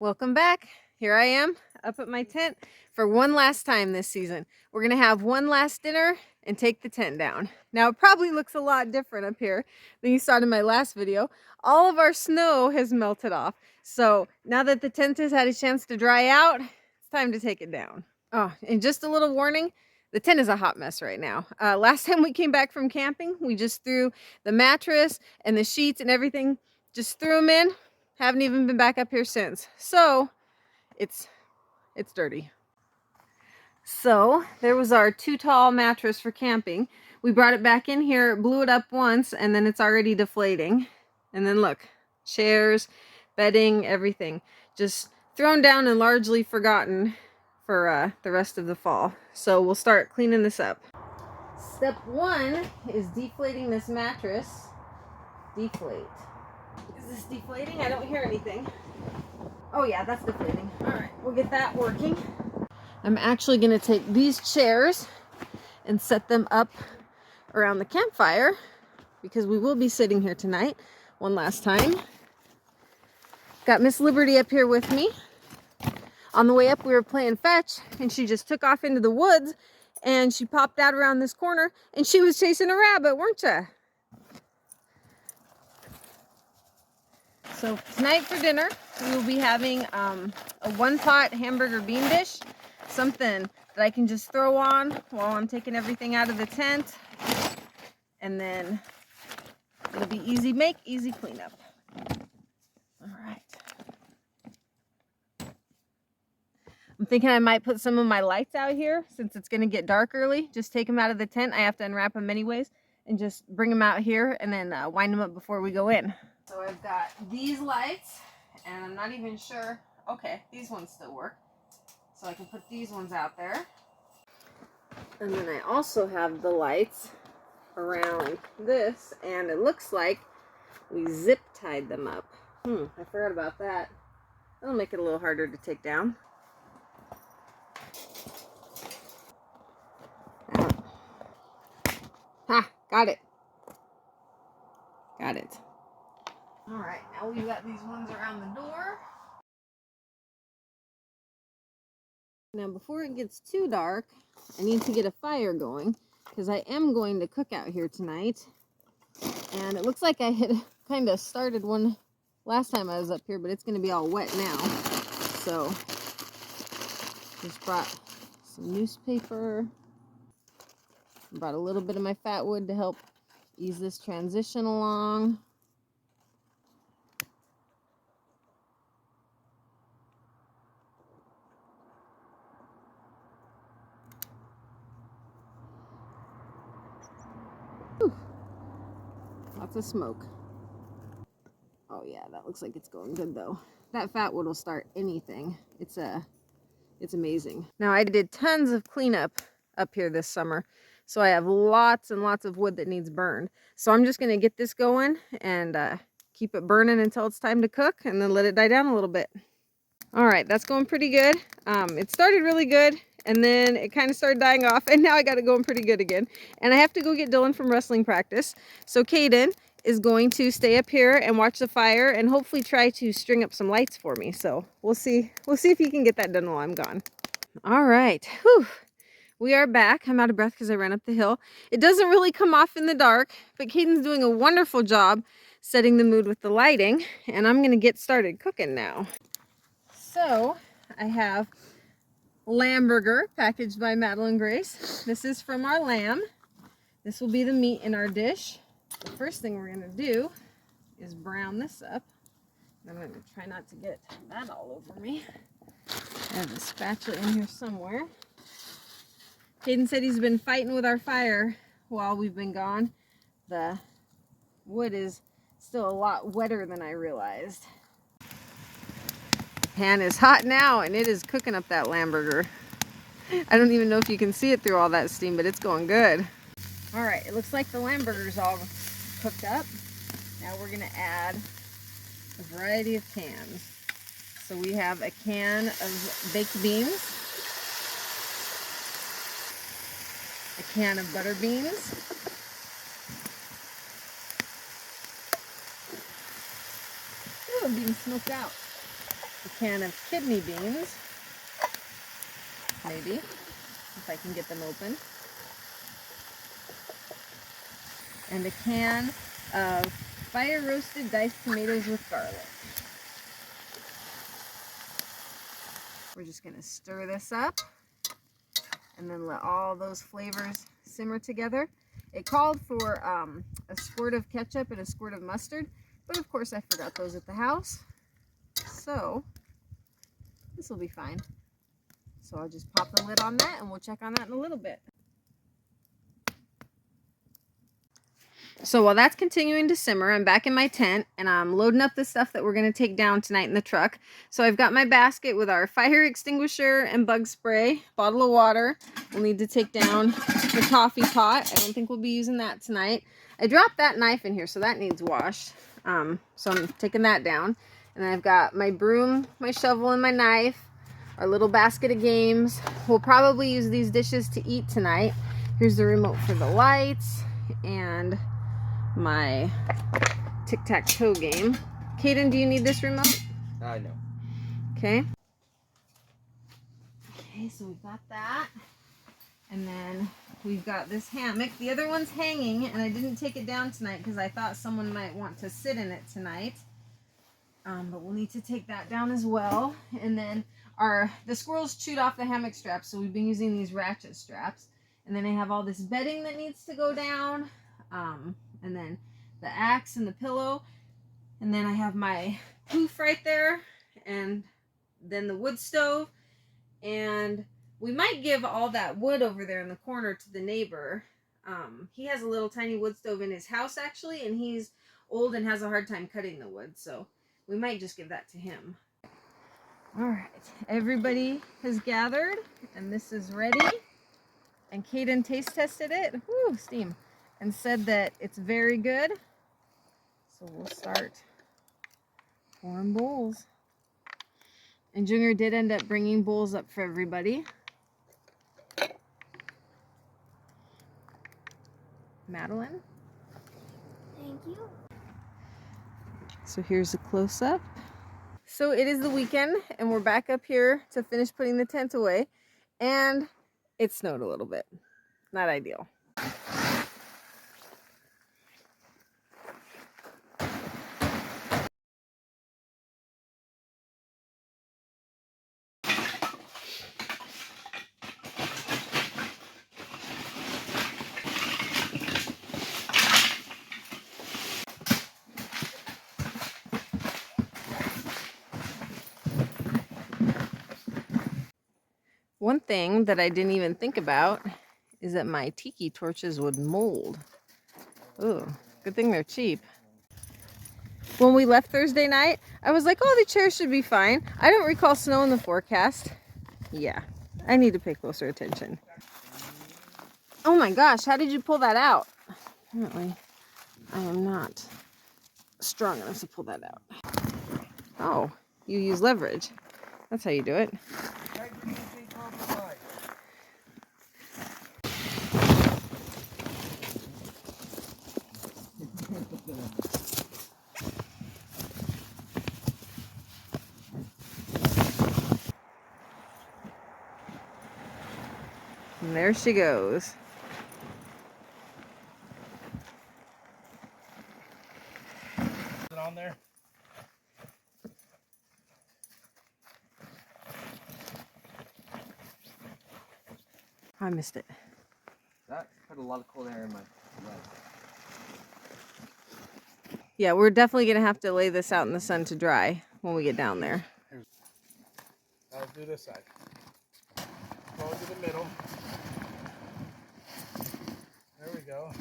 Welcome back. Here I am up at my tent for one last time this season. We're going to have one last dinner and take the tent down. Now it probably looks a lot different up here than you saw in my last video. All of our snow has melted off. So now that the tent has had a chance to dry out, it's time to take it down. Oh, and just a little warning, the tent is a hot mess right now. Last time we came back from camping, we just threw the mattress and the sheets and everything, just threw them in. Haven't even been back up here since. So it's dirty. So there was our too tall mattress for camping. We brought it back in here, blew it up once, and then it's already deflating. And then look, chairs, bedding, everything. Just thrown down and largely forgotten for the rest of the fall. So we'll start cleaning this up. Step one is deflating this mattress. Deflate. Is this deflating? I don't hear anything. Oh yeah, that's deflating. All right, we'll get that working. I'm actually going to take these chairs and set them up around the campfire because we will be sitting here tonight one last time. Got Miss Liberty up here with me. On the way up, we were playing fetch and she just took off into the woods and she popped out around this corner and she was chasing a rabbit, weren't you? So tonight for dinner, we will be having a one-pot hamburger bean dish, something that I can just throw on while I'm taking everything out of the tent, and then it'll be easy make, easy cleanup. All right. I'm thinking I might put some of my lights out here since it's going to get dark early. Just take them out of the tent. I have to unwrap them anyways, and just bring them out here and then wind them up before we go in. So I've got these lights, and I'm not even sure. Okay, these ones still work. So I can put these ones out there. And then I also have the lights around this, and it looks like we zip tied them up. I forgot about that. That'll make it a little harder to take down. Ha! Got it. Got it. All right, now we've got these ones around the door. Now before it gets too dark, I need to get a fire going because I am going to cook out here tonight. And it looks like I had kind of started one last time I was up here, but it's going to be all wet now. So just brought some newspaper. Brought a little bit of my fat wood to help ease this transition along. Whew. Lots of smoke. Oh yeah, that looks like it's going good though. That fat wood will start anything. It's amazing. Now I did tons of cleanup up here this summer, so I have lots and lots of wood that needs burned. So I'm just gonna get this going and keep it burning until it's time to cook, and then let it die down a little bit. All right, that's going pretty good. It started really good, and then it kind of started dying off, and now I got it going pretty good again. And I have to go get Dylan from wrestling practice. So Caden is going to stay up here and watch the fire and hopefully try to string up some lights for me. So we'll see if he can get that done while I'm gone. All right. Whew. We are back. I'm out of breath because I ran up the hill. It doesn't really come off in the dark, but Caden's doing a wonderful job setting the mood with the lighting, and I'm going to get started cooking now. So I have lamb burger packaged by Madeline Grace. This is from our lamb. This will be the meat in our dish. The first thing we're going to do is brown this up. I'm going to try not to get that all over me. I have a spatula in here somewhere. Caden said he's been fighting with our fire while we've been gone. The wood is still a lot wetter than I realized. Pan is hot now, and it is cooking up that lamb burger. I don't even know if you can see it through all that steam, but it's going good. All right, it looks like the lamb burger's all cooked up. Now we're gonna add a variety of cans. So we have a can of baked beans, a can of butter beans, ooh, being smoked out, a can of kidney beans, maybe, if I can get them open, and a can of fire roasted diced tomatoes with garlic. We're just gonna stir this up and then let all those flavors simmer together. It called for a squirt of ketchup and a squirt of mustard, but of course I forgot those at the house. So this will be fine. So I'll just pop the lid on that and we'll check on that in a little bit. So while that's continuing to simmer, I'm back in my tent and I'm loading up the stuff that we're going to take down tonight in the truck. So I've got my basket with our fire extinguisher and bug spray, bottle of water. We'll need to take down the coffee pot. I don't think we'll be using that tonight. I dropped that knife in here, so that needs washed. So I'm taking that down. And then I've got my broom, my shovel, and my knife, our little basket of games. We'll probably use these dishes to eat tonight. Here's the remote for the lights and my tic-tac-toe game. Caden, do you need this remote? No. Okay. Okay, so we've got that. And then we've got this hammock. The other one's hanging, and I didn't take it down tonight because I thought someone might want to sit in it tonight. But we'll need to take that down as well. And then the squirrels chewed off the hammock straps, so we've been using these ratchet straps. And then I have all this bedding that needs to go down. And then the axe and the pillow, and then I have my poof right there, and then the wood stove, and we might give all that wood over there in the corner to the neighbor. He has a little tiny wood stove in his house actually, and he's old and has a hard time cutting the wood, so we might just give that to him. All right, everybody has gathered and this is ready, and Caden taste tested it. Woo, steam. And said that it's very good. So we'll start pouring bowls. And Junior did end up bringing bowls up for everybody. Madeline? Thank you. So here's a close-up. So it is the weekend and we're back up here to finish putting the tent away. And it snowed a little bit. Not ideal. One thing that I didn't even think about is that my tiki torches would mold. Ooh, good thing they're cheap. When we left Thursday night, I was like, oh, the chairs should be fine. I don't recall snow in the forecast. Yeah, I need to pay closer attention. Oh my gosh, how did you pull that out? Apparently, I am not strong enough to pull that out. Oh, you use leverage. That's how you do it. And there she goes. Is it on there? I missed it. That put a lot of cold air in my leg. Yeah, we're definitely going to have to lay this out in the sun to dry when we get down there. Now let's do this side. Go into the middle. There we go.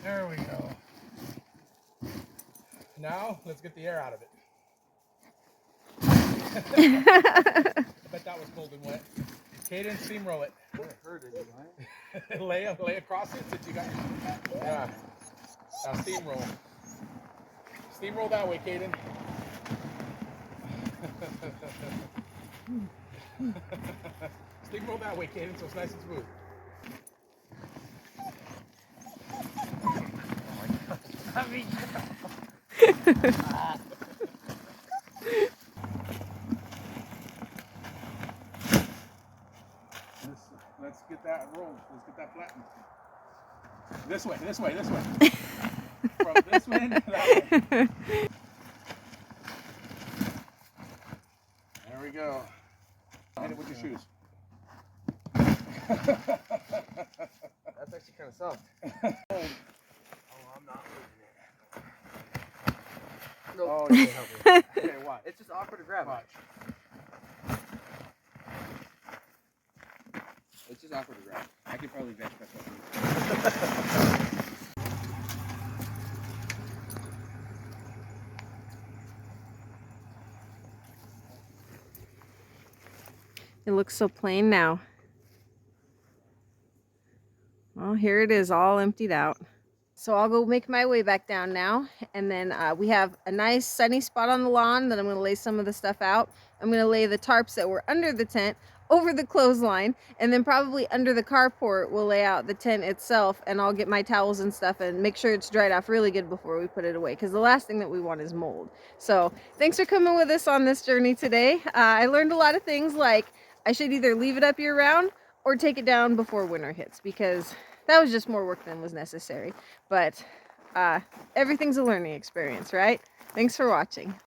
There we go. Now, let's get the air out of it. I bet that was cold and wet. Caden, steamroll it. It hurt anyway. lay across it since you got your... Yeah. Now steamroll. Steamroll that way, Caden. Steamroll that way, Caden, so it's nice and smooth. Oh my gosh. get that rolled. Let's get that flattened. This way, this way, this way. From this way to that way. There we go. Hit it with your shoes. That's actually kind of soft. Oh, I'm not moving it. No. Oh, you can help me. Okay, watch. It's just awkward to grab. Watch. It's just awkward to grab. I could probably bench press that. It looks so plain now. Well, here it is, all emptied out. So I'll go make my way back down now, and then we have a nice sunny spot on the lawn that I'm going to lay some of the stuff out. I'm going to lay the tarps that were under the tent over the clothesline, and then probably under the carport we'll lay out the tent itself, and I'll get my towels and stuff and make sure it's dried off really good before we put it away, because the last thing that we want is mold. So thanks for coming with us on this journey today. I learned a lot of things, like I should either leave it up year round or take it down before winter hits, because that was just more work than was necessary. But everything's a learning experience, right? Thanks for watching.